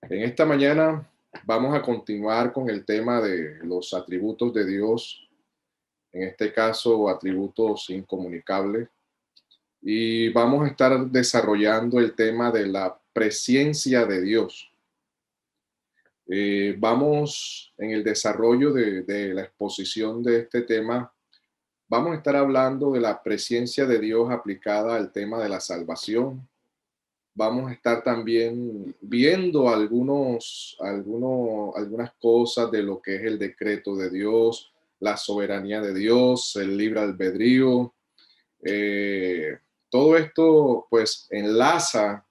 En esta mañana vamos a continuar con el tema de los atributos de Dios, en este caso atributos incomunicables, y vamos a estar desarrollando el tema de la presencia de Dios. Vamos en el desarrollo de la exposición de este tema, vamos a estar hablando de la presencia de Dios aplicada al tema de la salvación. Vamos a estar también viendo algunas cosas de lo que es el decreto de Dios, la soberanía de Dios, el libre albedrío. Eh, Todo esto pues enlaza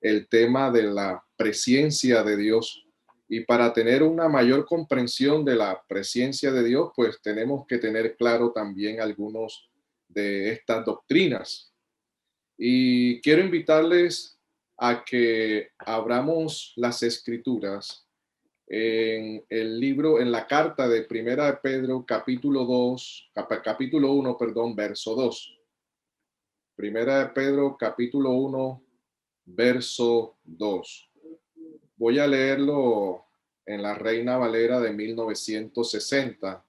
el tema de la presencia de Dios. Y para tener una mayor comprensión de la presencia de Dios, pues tenemos que tener claro también algunos de estas doctrinas. Y quiero invitarles a que abramos las escrituras en el libro, en la carta de Primera de Pedro, capítulo 1, perdón, verso 2. Primera de Pedro, capítulo 1, verso 2. Voy a leerlo en la Reina Valera de 1960.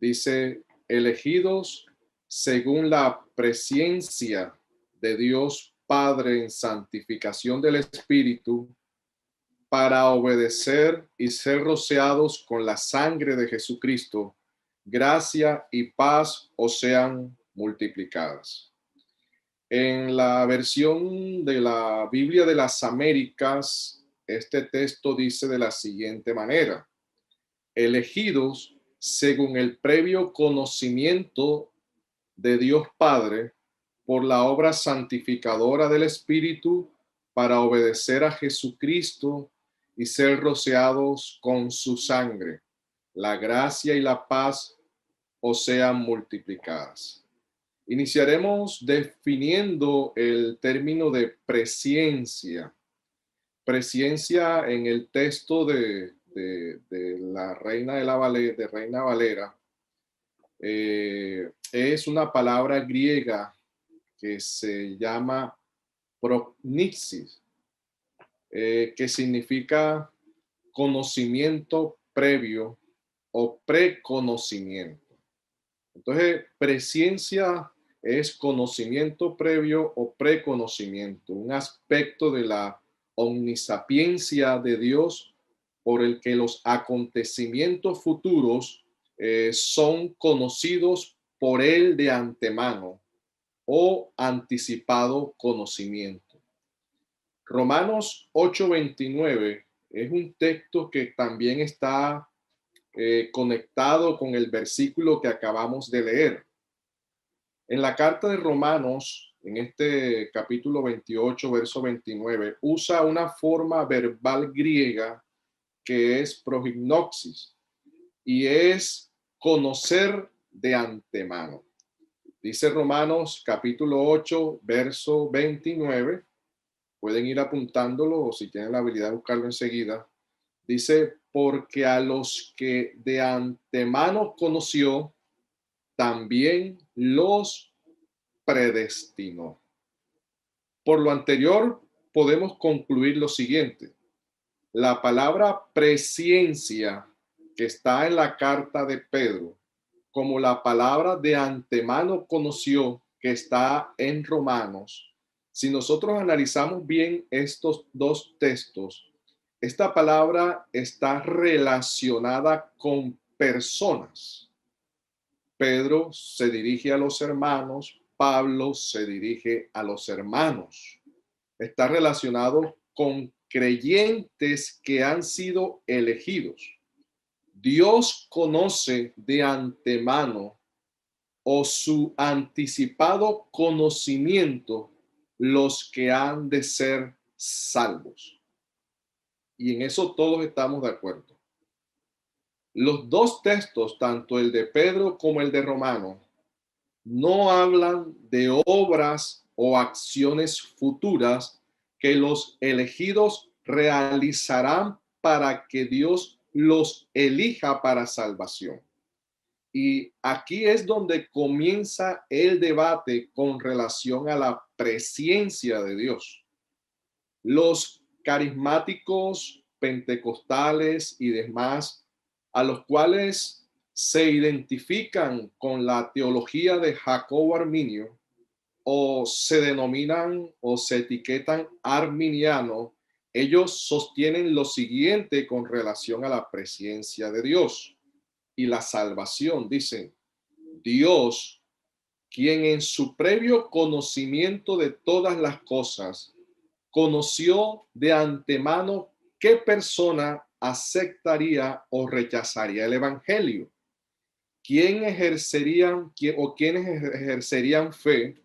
Dice: elegidos según la presencia de Dios Padre en santificación del Espíritu, para obedecer y ser rociados con la sangre de Jesucristo, gracia y paz os sean multiplicadas. En la versión de la Biblia de las Américas, este texto dice de la siguiente manera: elegidos según el previo conocimiento de Dios Padre por la obra santificadora del Espíritu, para obedecer a Jesucristo y ser rociados con su sangre. La gracia y la paz os sean multiplicadas. Iniciaremos definiendo el término de presencia. Presencia en el texto de la Reina de Reina Valera, es una palabra griega que se llama prognosis, que significa conocimiento previo o preconocimiento. Entonces, presencia es conocimiento previo o preconocimiento, un aspecto de la omnisapiencia de Dios por el que los acontecimientos futuros son conocidos por él de antemano o anticipado conocimiento. Romanos 8:29 es un texto que también está conectado con el versículo que acabamos de leer. En la carta de Romanos, en este capítulo 28, verso 29, usa una forma verbal griega que es prognosis y es conocer de antemano. Dice Romanos capítulo 8, verso 29. Pueden ir apuntándolo o si tienen la habilidad de buscarlo enseguida. Dice: porque a los que de antemano conoció, también los predestinó. Por lo anterior, podemos concluir lo siguiente: la palabra presciencia que está en la carta de Pedro, como la palabra de antemano conoció que está en Romanos, si nosotros analizamos bien estos dos textos, esta palabra está relacionada con personas. Pedro se dirige a los hermanos, Pablo se dirige a los hermanos. Está relacionado con creyentes que han sido elegidos. Dios conoce de antemano o su anticipado conocimiento los que han de ser salvos. Y en eso todos estamos de acuerdo. Los dos textos, tanto el de Pedro como el de Romano, no hablan de obras o acciones futuras que los elegidos realizarán para que Dios los elija para salvación. Y aquí es donde comienza el debate con relación a la presencia de Dios. Los carismáticos pentecostales y demás, a los cuales se identifican con la teología de Jacobo Arminio, o se denominan o se etiquetan arminianos, ellos sostienen lo siguiente con relación a la presencia de Dios y la salvación. Dicen, Dios, quien en su previo conocimiento de todas las cosas, conoció de antemano qué persona aceptaría o rechazaría el evangelio, quién ejercerían o quiénes ejercerían fe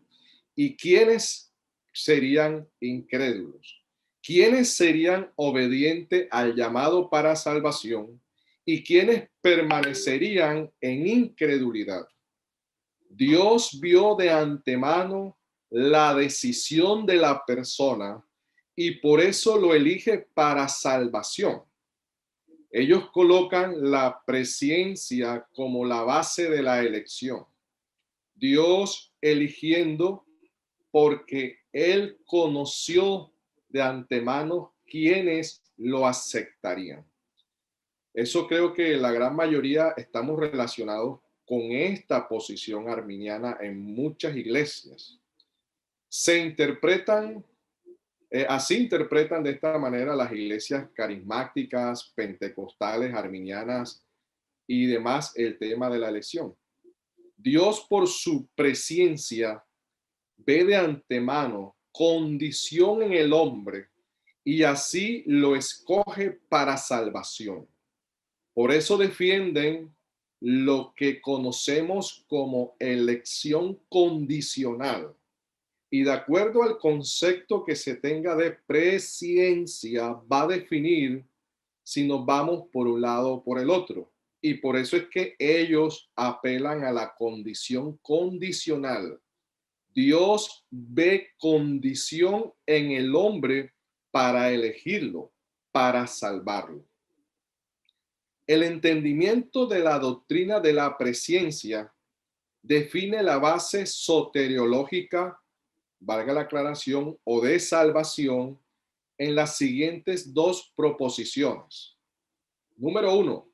y quiénes serían incrédulos, quiénes serían obedientes al llamado para salvación y quiénes permanecerían en incredulidad. Dios vio de antemano la decisión de la persona y por eso lo elige para salvación. Ellos colocan la presciencia como la base de la elección. Dios eligiendo porque Él conoció de antemano quiénes lo aceptarían. Eso creo que la gran mayoría estamos relacionados con esta posición arminiana en muchas iglesias. Así interpretan de esta manera las iglesias carismáticas, pentecostales, arminianas y demás el tema de la elección. Dios por su presciencia ve de antemano condición en el hombre y así lo escoge para salvación. Por eso defienden lo que conocemos como elección condicional. Y de acuerdo al concepto que se tenga de presciencia, va a definir si nos vamos por un lado o por el otro. Y por eso es que ellos apelan a la condición condicional. Dios ve condición en el hombre para elegirlo, para salvarlo. El entendimiento de la doctrina de la presciencia define la base soteriológica, valga la aclaración, o de salvación en las siguientes dos proposiciones. Número uno,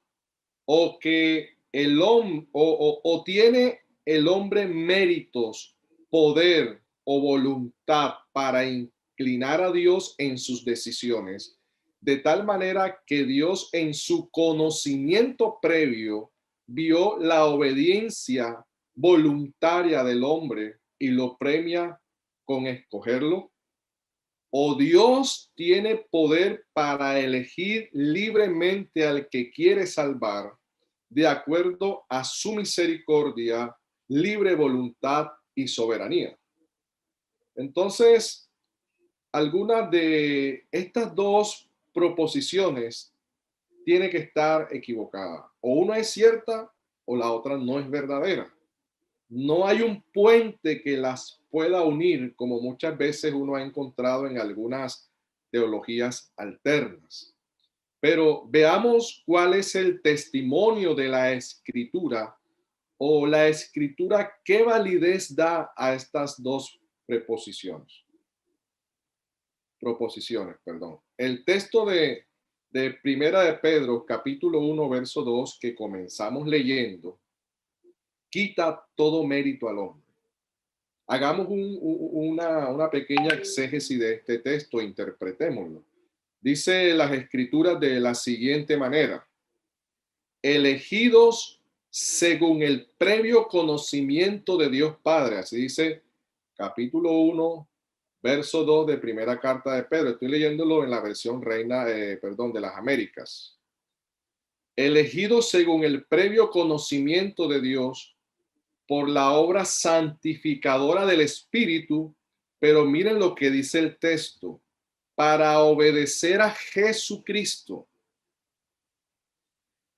o que el hombre o tiene el hombre méritos, poder o voluntad para inclinar a Dios en sus decisiones, de tal manera que Dios en su conocimiento previo vio la obediencia voluntaria del hombre y lo premia con escogerlo. O Dios tiene poder para elegir libremente al que quiere salvar de acuerdo a su misericordia, libre voluntad y soberanía. Entonces, algunas de estas dos proposiciones tiene que estar equivocada. O una es cierta o la otra no es verdadera. No hay un puente que las pueda unir, como muchas veces uno ha encontrado en algunas teologías alternas. Pero veamos cuál es el testimonio de la escritura o la escritura, qué validez da a estas dos proposiciones. El texto de Primera de Pedro, capítulo 1, verso 2, que comenzamos leyendo, quita todo mérito al hombre. Hagamos una pequeña exégesis de este texto, interpretémoslo. Dice las escrituras de la siguiente manera: elegidos según el previo conocimiento de Dios Padre. Así dice capítulo 1, verso 2 de primera carta de Pedro. Estoy leyéndolo en la versión de las Américas. Elegidos según el previo conocimiento de Dios por la obra santificadora del Espíritu, pero miren lo que dice el texto: para obedecer a Jesucristo.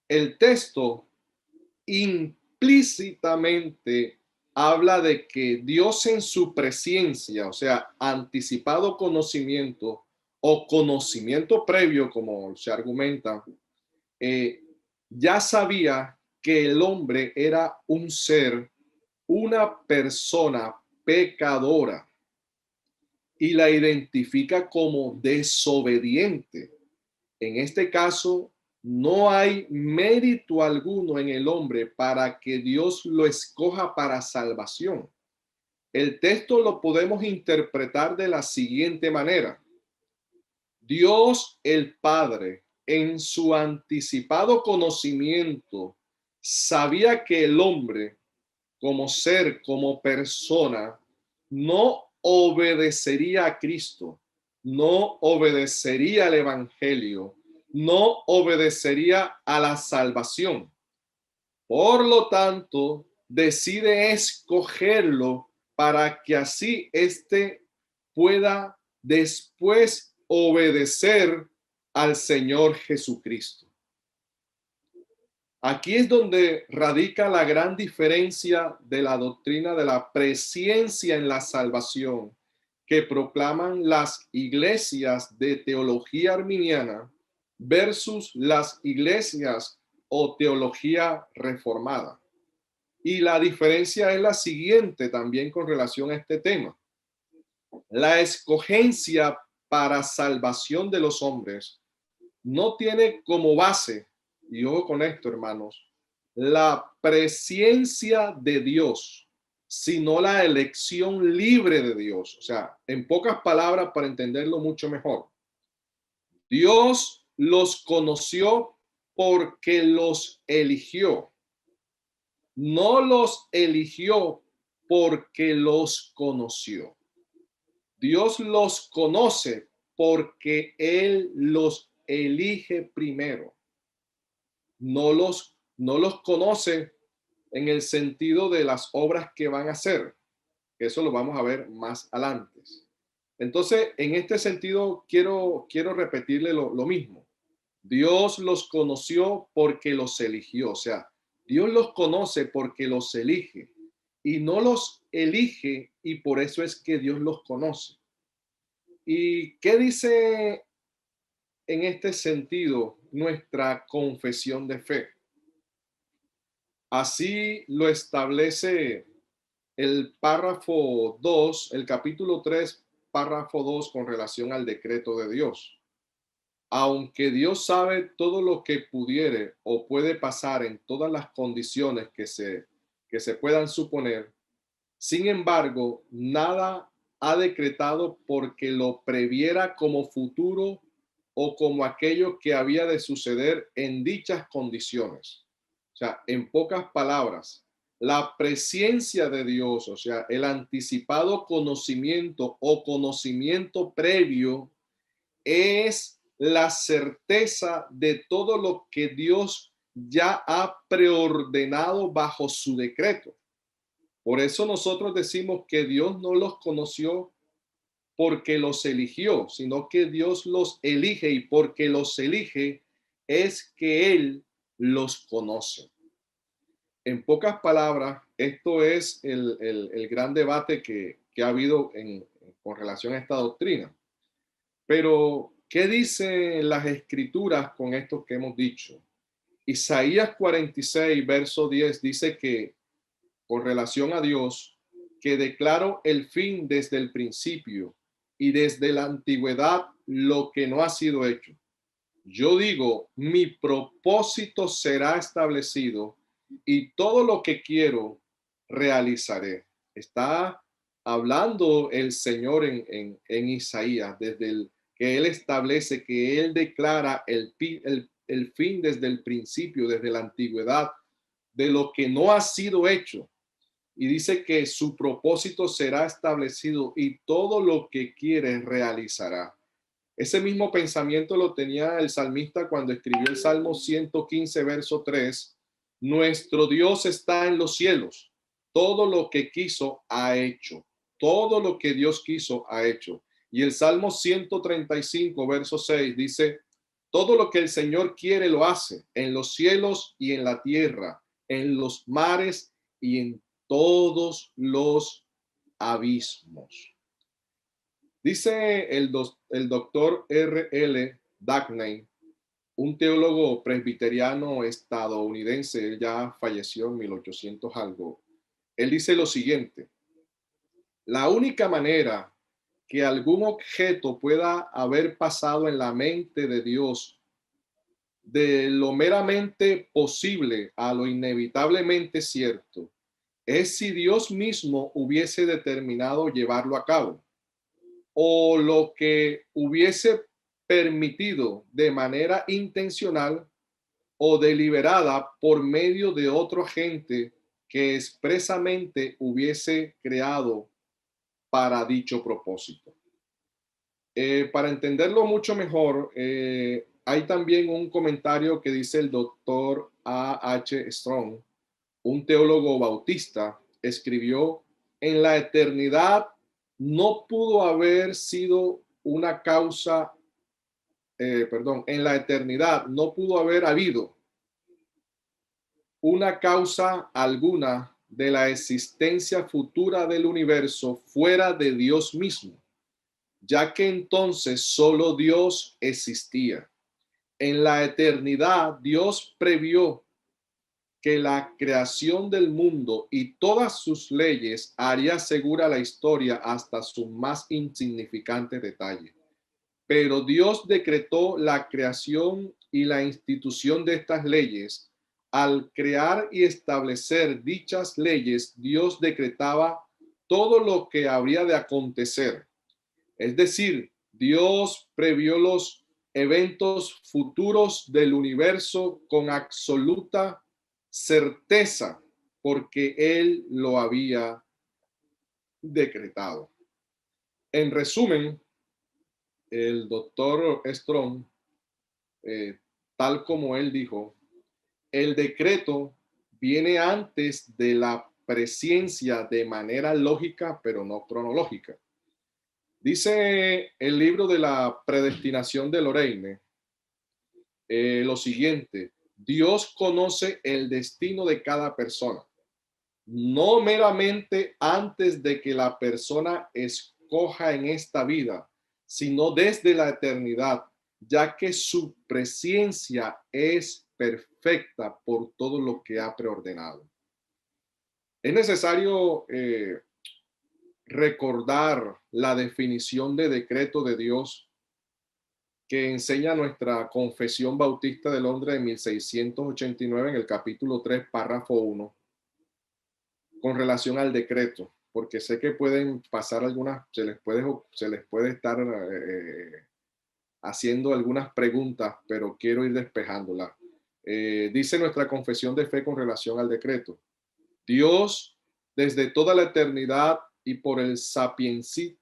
El texto implícitamente habla de que Dios en su presciencia, o sea, anticipado conocimiento o conocimiento previo, como se argumenta, ya sabía que el hombre era un ser, una persona pecadora, y la identifica como desobediente. En este caso, no hay mérito alguno en el hombre para que Dios lo escoja para salvación. El texto lo podemos interpretar de la siguiente manera. Dios el Padre, en su anticipado conocimiento, sabía que el hombre, como ser, como persona, no obedecería a Cristo, no obedecería al Evangelio, no obedecería a la salvación. Por lo tanto, decide escogerlo para que así éste pueda después obedecer al Señor Jesucristo. Aquí es donde radica la gran diferencia de la doctrina de la presciencia en la salvación que proclaman las iglesias de teología arminiana versus las iglesias o teología reformada. Y la diferencia es la siguiente también con relación a este tema. La escogencia para salvación de los hombres no tiene como base, y ojo con esto, hermanos, la presciencia de Dios, sino la elección libre de Dios. O sea, en pocas palabras, para entenderlo mucho mejor, Dios los conoció porque los eligió. No los eligió porque los conoció. Dios los conoce porque Él los elige primero. No los conoce en el sentido de las obras que van a hacer. Eso lo vamos a ver más adelante. Entonces, en este sentido, quiero repetirle lo mismo. Dios los conoció porque los eligió. O sea, Dios los conoce porque los elige y no los elige y por eso es que Dios los conoce. ¿Y qué dice en este sentido nuestra confesión de fe? Así lo establece el párrafo 2, el capítulo 3, párrafo 2 con relación al decreto de Dios. Aunque Dios sabe todo lo que pudiere o puede pasar en todas las condiciones que se puedan suponer, sin embargo, nada ha decretado porque lo previera como futuro o como aquello que había de suceder en dichas condiciones. O sea, en pocas palabras, la presciencia de Dios, o sea, el anticipado conocimiento o conocimiento previo es la certeza de todo lo que Dios ya ha preordenado bajo su decreto. Por eso nosotros decimos que Dios no los conoció porque los eligió, sino que Dios los elige y porque los elige es que Él los conoce. En pocas palabras, esto es el gran debate que ha habido con relación a esta doctrina. Pero, ¿qué dicen las escrituras con esto que hemos dicho? Isaías 46, verso 10 dice que con relación a Dios, que declaró el fin desde el principio y desde la antigüedad lo que no ha sido hecho. Yo digo, mi propósito será establecido y todo lo que quiero realizaré. Está hablando el Señor en Isaías, desde el que Él establece, que Él declara el fin desde el principio, desde la antigüedad, de lo que no ha sido hecho. Y dice que su propósito será establecido y todo lo que quiere realizará. Ese mismo pensamiento lo tenía el salmista cuando escribió el Salmo 115, verso 3. Nuestro Dios está en los cielos. Todo lo que quiso ha hecho. Todo lo que Dios quiso ha hecho. Y el Salmo 135, verso 6 dice, todo lo que el Señor quiere lo hace en los cielos y en la tierra, en los mares y en todos los abismos. Dice el doctor R.L. Dackney, un teólogo presbiteriano estadounidense, él ya falleció en 1800 algo. Él dice lo siguiente: la única manera que algún objeto pueda haber pasado en la mente de Dios de lo meramente posible a lo inevitablemente cierto es si Dios mismo hubiese determinado llevarlo a cabo, o lo que hubiese permitido de manera intencional o deliberada por medio de otro agente que expresamente hubiese creado para dicho propósito. Para entenderlo mucho mejor, hay también un comentario que dice el doctor A. H. Strong, un teólogo bautista, escribió: en la eternidad no pudo haber sido una causa, en la eternidad no pudo haber habido una causa alguna de la existencia futura del universo fuera de Dios mismo, ya que entonces solo Dios existía. En la eternidad, Dios previó que la creación del mundo y todas sus leyes haría segura la historia hasta su más insignificante detalle. Pero Dios decretó la creación y la institución de estas leyes. Al crear y establecer dichas leyes, Dios decretaba todo lo que habría de acontecer. Es decir, Dios previó los eventos futuros del universo con absoluta certeza, porque Él lo había decretado. En resumen, el doctor Strong, tal como él dijo, el decreto viene antes de la presciencia de manera lógica, pero no cronológica. Dice el libro de la predestinación de Lorraine lo siguiente: Dios conoce el destino de cada persona, no meramente antes de que la persona escoja en esta vida, sino desde la eternidad, ya que su presciencia es perfecta por todo lo que ha preordenado. Es necesario recordar la definición de decreto de Dios que enseña nuestra Confesión Bautista de Londres de 1689 en el capítulo 3, párrafo 1, con relación al decreto, porque sé que pueden pasar algunas, se les puede estar haciendo algunas preguntas, pero quiero ir despejándolas. Dice nuestra confesión de fe con relación al decreto: Dios, desde toda la eternidad y por el sapientísimo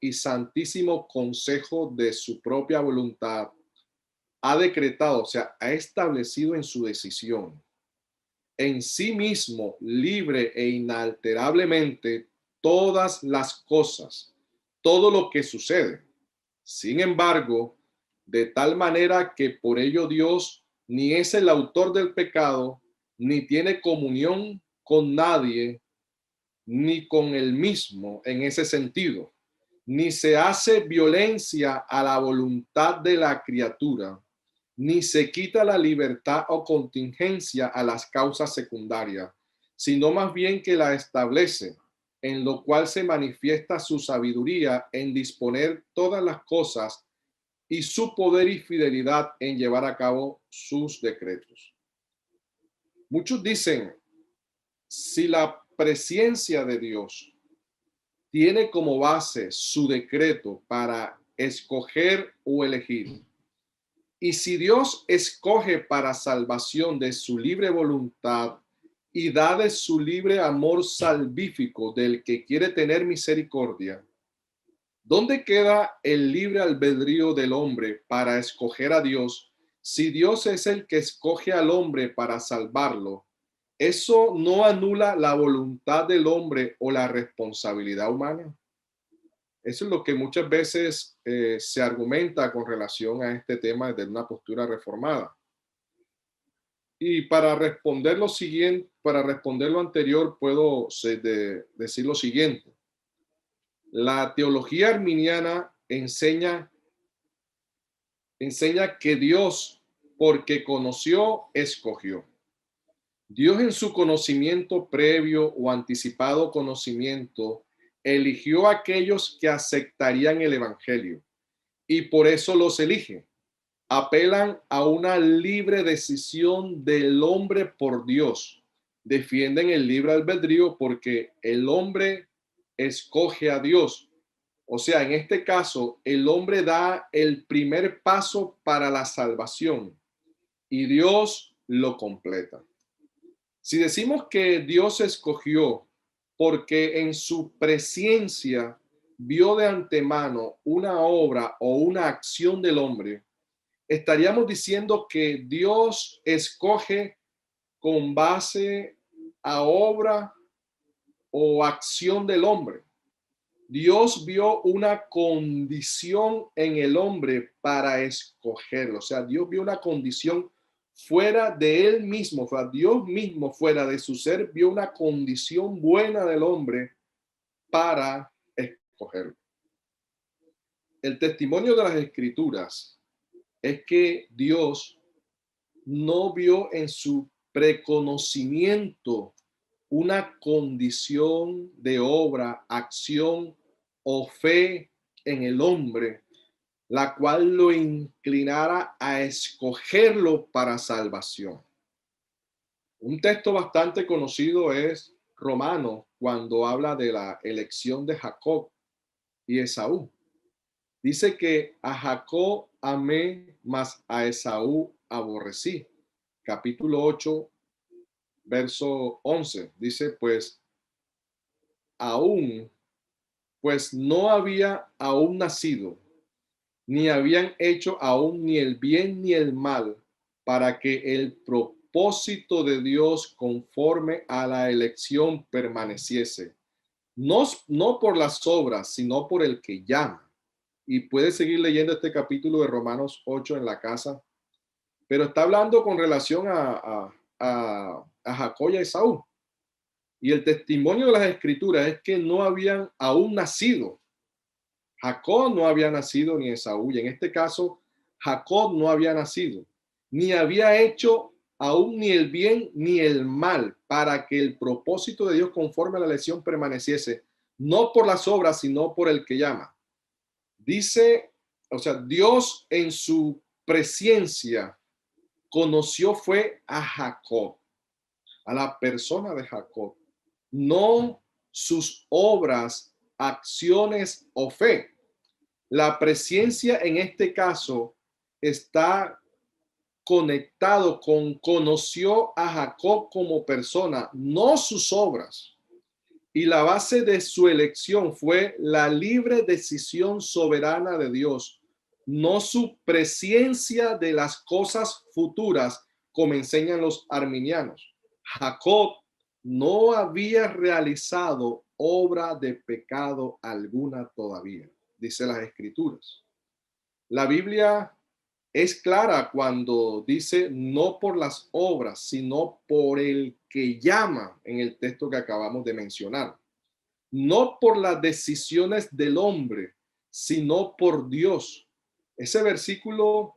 y santísimo consejo de su propia voluntad, ha decretado, o sea, ha establecido en su decisión, en sí mismo, libre e inalterablemente, todas las cosas, todo lo que sucede. Sin embargo, de tal manera que por ello Dios ni es el autor del pecado, ni tiene comunión con nadie, ni con él mismo en ese sentido, ni se hace violencia a la voluntad de la criatura, ni se quita la libertad o contingencia a las causas secundarias, sino más bien que la establece, en lo cual se manifiesta su sabiduría en disponer todas las cosas y su poder y fidelidad en llevar a cabo sus decretos. Muchos dicen, si la presciencia de Dios tiene como base su decreto para escoger o elegir, y si Dios escoge para salvación de su libre voluntad y da de su libre amor salvífico del que quiere tener misericordia, ¿dónde queda el libre albedrío del hombre para escoger a Dios si Dios es el que escoge al hombre para salvarlo? ¿Eso no anula la voluntad del hombre o la responsabilidad humana? Eso es lo que muchas veces se argumenta con relación a este tema desde una postura reformada. Y para responder lo siguiente, para responder lo anterior, puedo decir lo siguiente. La teología arminiana enseña que Dios, porque conoció, escogió. Dios, en su conocimiento previo o anticipado conocimiento, eligió a aquellos que aceptarían el evangelio, y por eso los elige, apelan a una libre decisión del hombre por Dios. Defienden el libre albedrío porque el hombre escoge a Dios. O sea, en este caso, el hombre da el primer paso para la salvación y Dios lo completa. Si decimos que Dios escogió porque en su presencia vio de antemano una obra o una acción del hombre, estaríamos diciendo que Dios escoge con base a obra o acción del hombre. Dios vio una condición en el hombre para escogerlo. O sea, Dios vio una condición fuera de él mismo. O sea, Dios mismo fuera de su ser vio una condición buena del hombre para escogerlo. El testimonio de las Escrituras es que Dios no vio en su preconocimiento una condición de obra, acción o fe en el hombre, la cual lo inclinara a escogerlo para salvación. Un texto bastante conocido es Romano, cuando habla de la elección de Jacob y Esaú. Dice que a Jacob amé, mas a Esaú aborrecí. Capítulo 8, verso 11. Dice, aún, pues no había aún nacido, ni habían hecho aún ni el bien ni el mal, para que el propósito de Dios conforme a la elección permaneciese. No por las obras, sino por el que llama. Y puedes seguir leyendo este capítulo de Romanos 8 en la casa, pero está hablando con relación a Jacob y a Esaú. Y el testimonio de las Escrituras es que no habían aún nacido. Jacob no había nacido ni Esaú. Y en este caso, Jacob no había nacido, ni había hecho aún ni el bien ni el mal, para que el propósito de Dios conforme a la elección permaneciese, no por las obras, sino por el que llama. Dice, o sea, Dios en su presencia conoció fue a Jacob, a la persona de Jacob, no sus obras, acciones o fe. La presencia en este caso está conectado con conoció a Jacob como persona, no sus obras. Y la base de su elección fue la libre decisión soberana de Dios, no su presencia de las cosas futuras, como enseñan los arminianos. Jacob no había realizado obra de pecado alguna todavía, dice las Escrituras. La Biblia es clara cuando dice no por las obras, sino por el que llama en el texto que acabamos de mencionar. No por las decisiones del hombre, sino por Dios. Ese versículo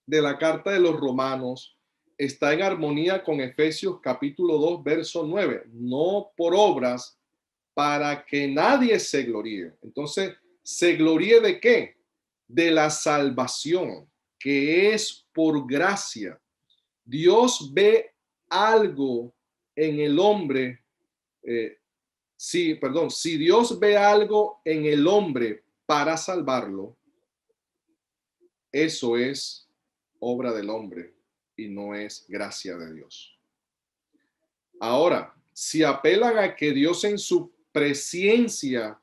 de la carta de los Romanos está en armonía con Efesios capítulo 2, verso 9. No por obras, para que nadie se gloríe. Entonces, ¿se gloríe de qué? De la salvación, que es por gracia. Dios ve algo en el hombre. Si Dios ve algo en el hombre para salvarlo, eso es obra del hombre y no es gracia de Dios. Ahora, si apelan a que Dios en su presencia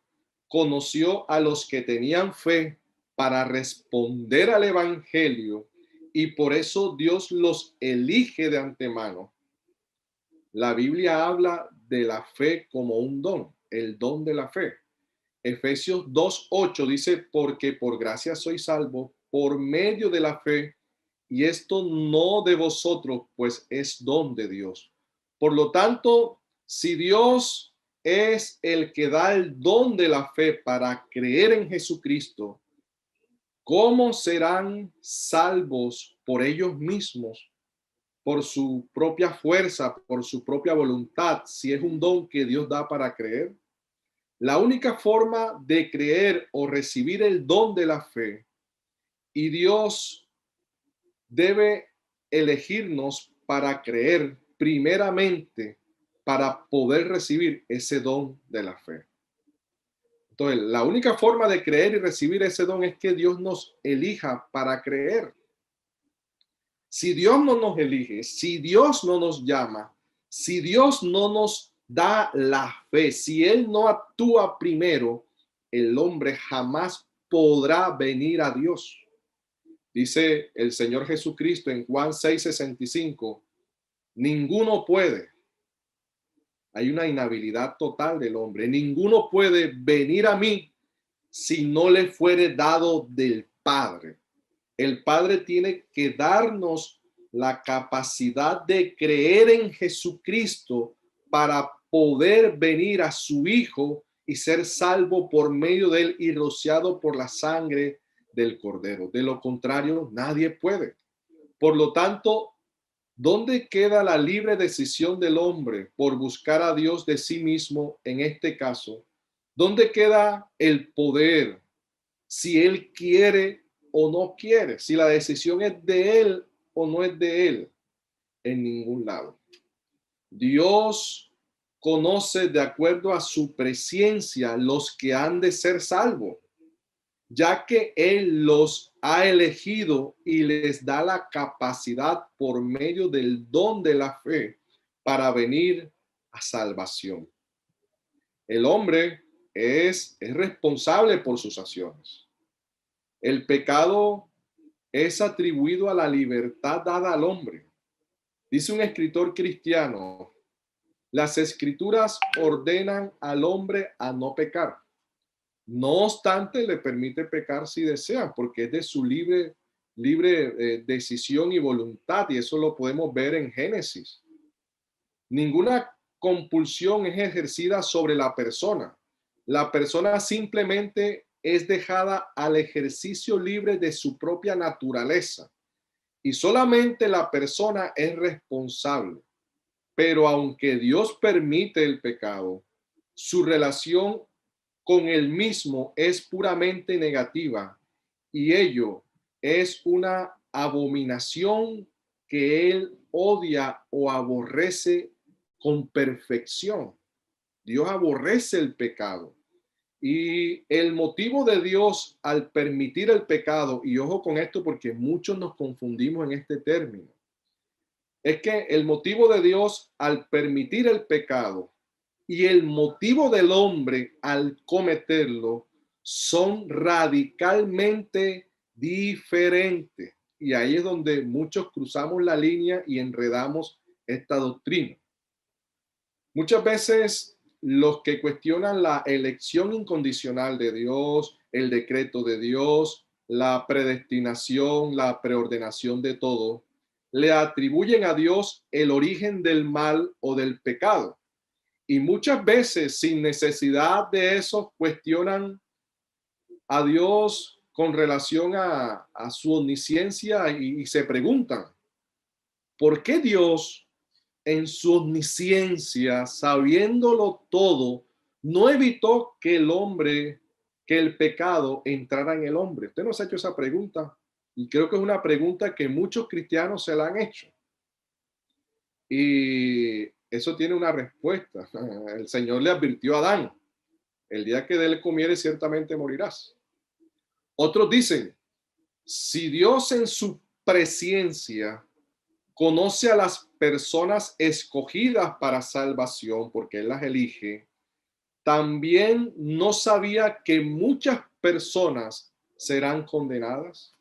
conoció a los que tenían fe para responder al evangelio y por eso Dios los elige de antemano, la Biblia habla de la fe como un don, el don de la fe. Efesios 2:8 dice, porque por gracia soy salvo por medio de la fe, y esto no de vosotros, pues es don de Dios. Por lo tanto, si Dios es el que da el don de la fe para creer en Jesucristo, ¿cómo serán salvos por ellos mismos, por su propia fuerza, por su propia voluntad, si es un don que Dios da para creer? La única forma de creer o recibir el don de la fe, y Dios debe elegirnos para creer primeramente para poder recibir ese don de la fe. Entonces, la única forma de creer y recibir ese don es que Dios nos elija para creer. Si Dios no nos elige, si Dios no nos llama, si Dios no nos da la fe, si Él no actúa primero, el hombre jamás podrá venir a Dios. Dice el Señor Jesucristo en Juan 6:65, ninguno puede. Hay una inhabilidad total del hombre. Ninguno puede venir a mí si no le fuere dado del Padre. El Padre tiene que darnos la capacidad de creer en Jesucristo para poder venir a su Hijo y ser salvo por medio de él y rociado por la sangre del Cordero. De lo contrario, nadie puede. Por lo tanto, ¿dónde queda la libre decisión del hombre por buscar a Dios de sí mismo en este caso? ¿Dónde queda el poder si él quiere o no quiere? Si la decisión es de él o no es de él. En ningún lado. Dios conoce de acuerdo a su presciencia los que han de ser salvos, ya que él los ha elegido y les da la capacidad por medio del don de la fe para venir a salvación. El hombre es responsable por sus acciones. El pecado es atribuido a la libertad dada al hombre. Dice un escritor cristiano, las escrituras ordenan al hombre a no pecar. No obstante, le permite pecar si desea, porque es de su libre decisión y voluntad, y eso lo podemos ver en Génesis. Ninguna compulsión es ejercida sobre la persona. La persona simplemente es dejada al ejercicio libre de su propia naturaleza, y solamente la persona es responsable. Pero aunque Dios permite el pecado, su relación con él mismo es puramente negativa y ello es una abominación que él odia o aborrece con perfección. Dios aborrece el pecado. Y el motivo de Dios al permitir el pecado, y ojo con esto porque muchos nos confundimos en este término, es que el motivo de Dios al permitir el pecado y el motivo del hombre al cometerlo son radicalmente diferentes. Y ahí es donde muchos cruzamos la línea y enredamos esta doctrina. Muchas veces los que cuestionan la elección incondicional de Dios, el decreto de Dios, la predestinación, la preordenación de todo, le atribuyen a Dios el origen del mal o del pecado. Y muchas veces, sin necesidad de eso, cuestionan a Dios con relación a su omnisciencia y se preguntan, ¿por qué Dios en su omnisciencia, sabiéndolo todo, no evitó que el pecado entrara en el hombre? Usted nos ha hecho esa pregunta y creo que es una pregunta que muchos cristianos se la han hecho. Y eso tiene una respuesta. El Señor le advirtió a Adán, el día que de él comieres ciertamente morirás. Otros dicen, si Dios en su presciencia conoce a las personas escogidas para salvación, porque él las elige, también no sabía que muchas personas serán condenadas.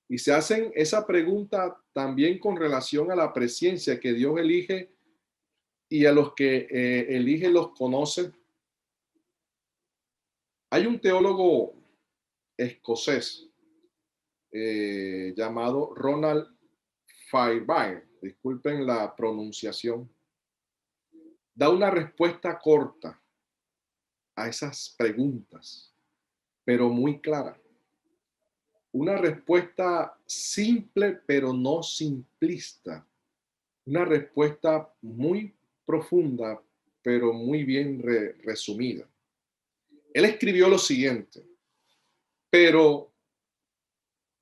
Y se hacen esa pregunta también con relación a la presciencia que Dios elige y a los que elige los conoce. Hay un teólogo escocés llamado Ronald Fairbairn, disculpen la pronunciación, da una respuesta corta a esas preguntas, pero muy clara. Una respuesta simple, pero no simplista. Una respuesta muy profunda, pero muy bien resumida. Él escribió lo siguiente, pero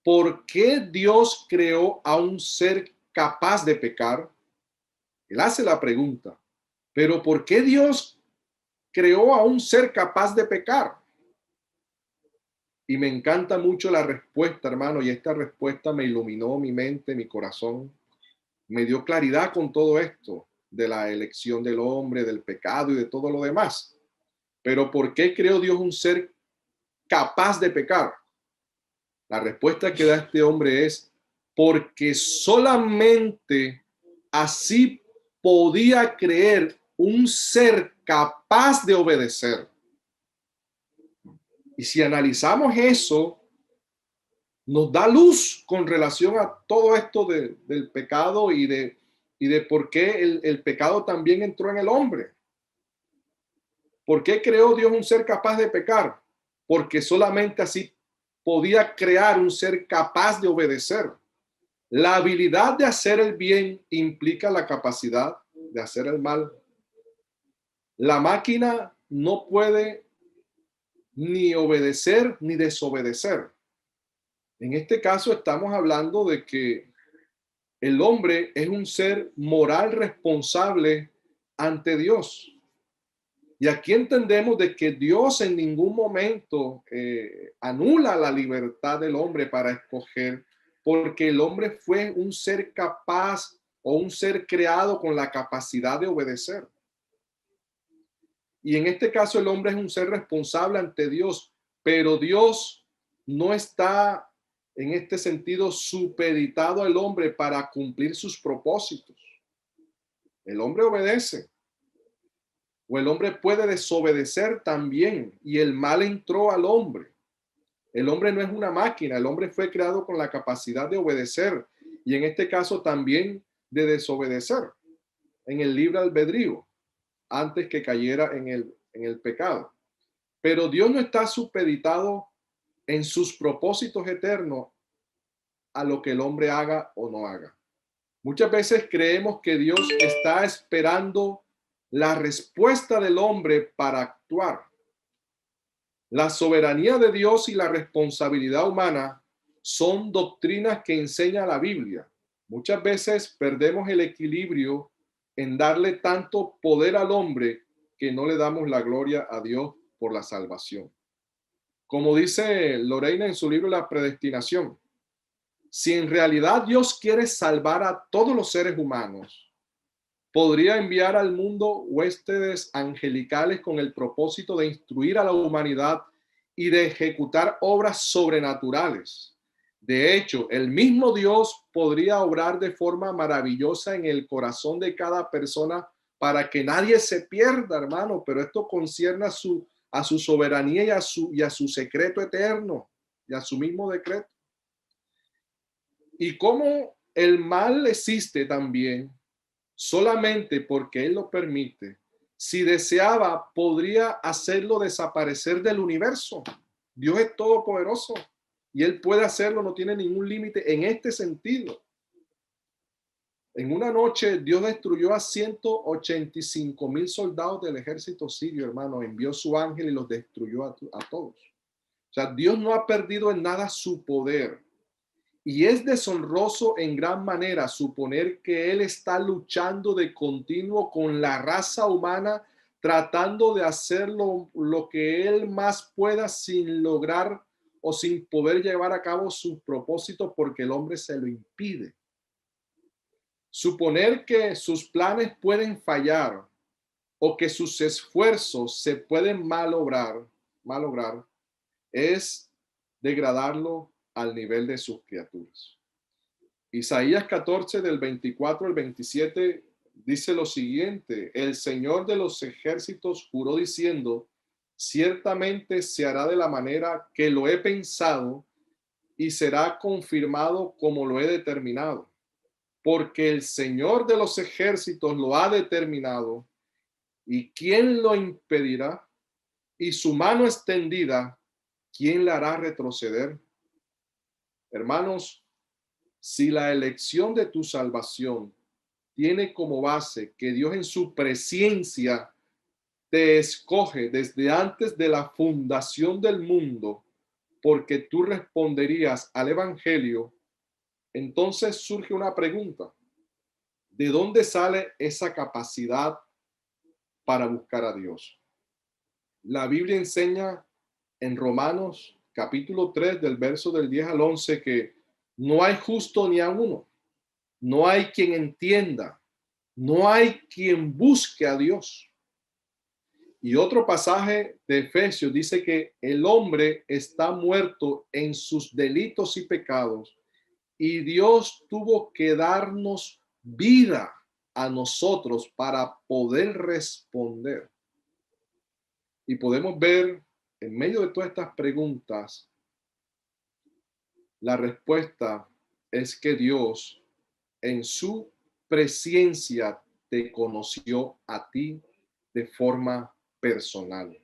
¿por qué Dios creó a un ser capaz de pecar? Él hace la pregunta, pero ¿por qué Dios creó a un ser capaz de pecar? Y me encanta mucho la respuesta, hermano, y esta respuesta me iluminó mi mente, mi corazón, me dio claridad con todo esto de la elección del hombre, del pecado y de todo lo demás. Pero ¿por qué creó Dios un ser capaz de pecar? La respuesta que da este hombre es porque solamente así podía creer un ser capaz de obedecer. Y si analizamos eso, nos da luz con relación a todo esto del pecado y de por qué el pecado también entró en el hombre. ¿Por qué creó Dios un ser capaz de pecar? Porque solamente así podía crear un ser capaz de obedecer. La habilidad de hacer el bien implica la capacidad de hacer el mal. La máquina no puede ni obedecer ni desobedecer. En este caso estamos hablando de que el hombre es un ser moral responsable ante Dios. Y aquí entendemos de que Dios en ningún momento anula la libertad del hombre para escoger, porque el hombre fue un ser capaz o un ser creado con la capacidad de obedecer. Y en este caso el hombre es un ser responsable ante Dios, pero Dios no está en este sentido supeditado al hombre para cumplir sus propósitos. El hombre obedece o el hombre puede desobedecer también y el mal entró al hombre. El hombre no es una máquina, el hombre fue creado con la capacidad de obedecer y en este caso también de desobedecer en el libre albedrío antes que cayera en el pecado. Pero Dios no está supeditado en sus propósitos eternos a lo que el hombre haga o no haga. Muchas veces creemos que Dios está esperando la respuesta del hombre para actuar. La soberanía de Dios y la responsabilidad humana son doctrinas que enseña la Biblia. Muchas veces perdemos el equilibrio en darle tanto poder al hombre que no le damos la gloria a Dios por la salvación. Como dice Lorena en su libro La Predestinación, si en realidad Dios quiere salvar a todos los seres humanos, podría enviar al mundo huestes angelicales con el propósito de instruir a la humanidad y de ejecutar obras sobrenaturales. De hecho, el mismo Dios podría obrar de forma maravillosa en el corazón de cada persona para que nadie se pierda, hermano, pero esto concierne a su soberanía y a su secreto eterno y a su mismo decreto. Y cómo el mal existe también solamente porque Él lo permite. Si deseaba, podría hacerlo desaparecer del universo. Dios es todopoderoso y Él puede hacerlo, no tiene ningún límite en este sentido. En una noche, Dios destruyó a 185,000 soldados del ejército sirio, hermano. Envió su ángel y los destruyó a todos. O sea, Dios no ha perdido en nada su poder. Y es deshonroso en gran manera suponer que Él está luchando de continuo con la raza humana, tratando de hacer lo que Él más pueda sin lograr o sin poder llevar a cabo sus propósitos porque el hombre se lo impide. Suponer que sus planes pueden fallar o que sus esfuerzos se pueden malograr es degradarlo al nivel de sus criaturas. Isaías 14 del 24 al 27 dice lo siguiente: el Señor de los ejércitos juró diciendo, ciertamente se hará de la manera que lo he pensado y será confirmado como lo he determinado, porque el Señor de los ejércitos lo ha determinado, y ¿quién lo impedirá? Y su mano extendida, ¿quién la hará retroceder? Hermanos, si la elección de tu salvación tiene como base que Dios en su presencia te escoge desde antes de la fundación del mundo, porque tú responderías al evangelio, entonces surge una pregunta. ¿De dónde sale esa capacidad para buscar a Dios? La Biblia enseña en Romanos capítulo 3 del verso del 10 al 11 que no hay justo ni a uno, no hay quien entienda, no hay quien busque a Dios. Y otro pasaje de Efesios dice que el hombre está muerto en sus delitos y pecados y Dios tuvo que darnos vida a nosotros para poder responder. Y podemos ver en medio de todas estas preguntas, la respuesta es que Dios en su presencia te conoció a ti de forma personal,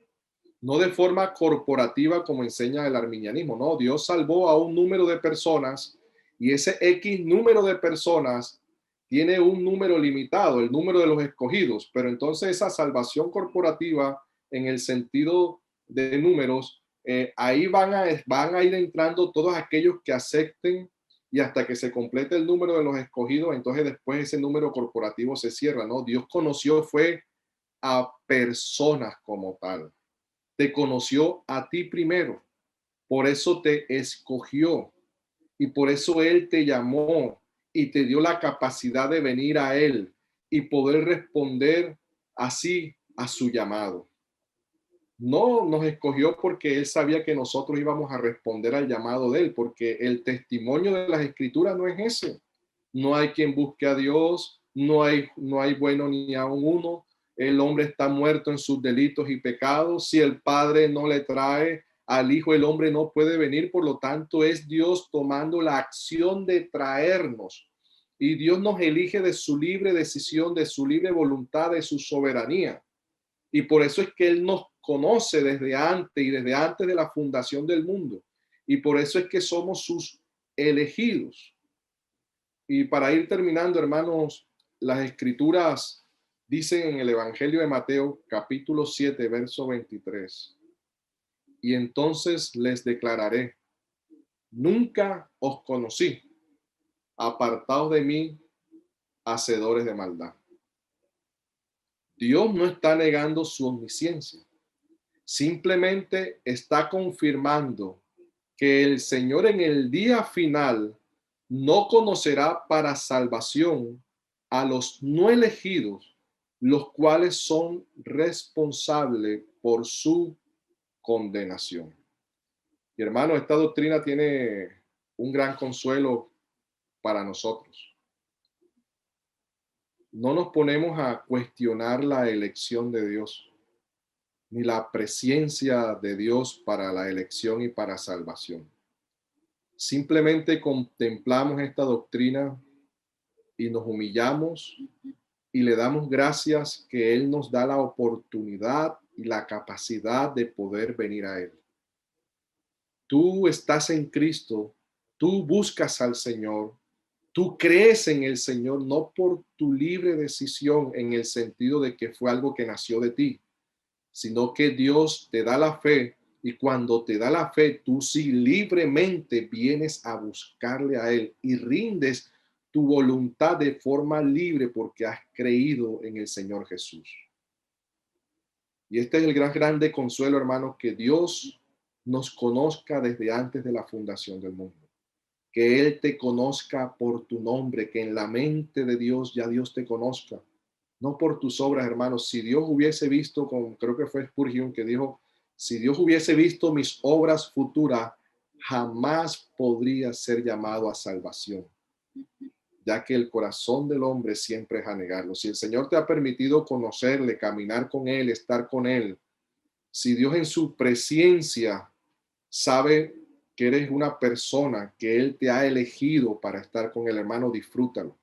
no de forma corporativa como enseña el arminianismo. No, Dios salvó a un número de personas y ese X número de personas tiene un número limitado, el número de los escogidos, pero entonces esa salvación corporativa en el sentido de números, ahí van a ir entrando todos aquellos que acepten y hasta que se complete el número de los escogidos, entonces después ese número corporativo se cierra, ¿no? Dios conoció fue a personas como tal. Te conoció a ti primero, por eso te escogió y por eso Él te llamó y te dio la capacidad de venir a Él y poder responder así a su llamado. No nos escogió porque Él sabía que nosotros íbamos a responder al llamado de Él, porque el testimonio de las Escrituras no es ese. No hay quien busque a Dios, no hay bueno ni aun uno. El hombre está muerto en sus delitos y pecados. Si el Padre no le trae al Hijo, el hombre no puede venir. Por lo tanto, es Dios tomando la acción de traernos. Y Dios nos elige de su libre decisión, de su libre voluntad, de su soberanía. Y por eso es que Él nos conoce desde antes y desde antes de la fundación del mundo. Y por eso es que somos sus elegidos. Y para ir terminando, hermanos, las escrituras dicen en el Evangelio de Mateo, capítulo 7, verso 23. Y entonces les declararé, nunca os conocí, apartados de mí, hacedores de maldad. Dios no está negando su omnisciencia. Simplemente está confirmando que el Señor en el día final no conocerá para salvación a los no elegidos, los cuales son responsables por su condenación. Y hermano, esta doctrina tiene un gran consuelo para nosotros. No nos ponemos a cuestionar la elección de Dios, ni la presencia de Dios para la elección y para salvación. Simplemente contemplamos esta doctrina y nos humillamos y le damos gracias que Él nos da la oportunidad y la capacidad de poder venir a Él. Tú estás en Cristo, tú buscas al Señor, tú crees en el Señor, no por tu libre decisión en el sentido de que fue algo que nació de ti, sino que Dios te da la fe y cuando te da la fe, tú sí libremente vienes a buscarle a Él y rindes tu voluntad de forma libre porque has creído en el Señor Jesús. Y este es el grande consuelo, hermanos, que Dios nos conozca desde antes de la fundación del mundo. Que Él te conozca por tu nombre, que en la mente de Dios ya Dios te conozca. No por tus obras, hermanos. Si Dios hubiese visto, creo que fue Spurgeon que dijo, si Dios hubiese visto mis obras futuras, jamás podría ser llamado a salvación, ya que el corazón del hombre siempre es a negarlo. Si el Señor te ha permitido conocerle, caminar con Él, estar con Él, si Dios en su presencia sabe que eres una persona que Él te ha elegido para estar con el hermano, disfrútalo.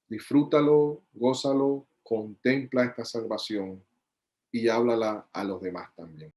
Disfrútalo, gózalo, contempla esta salvación y háblala a los demás también.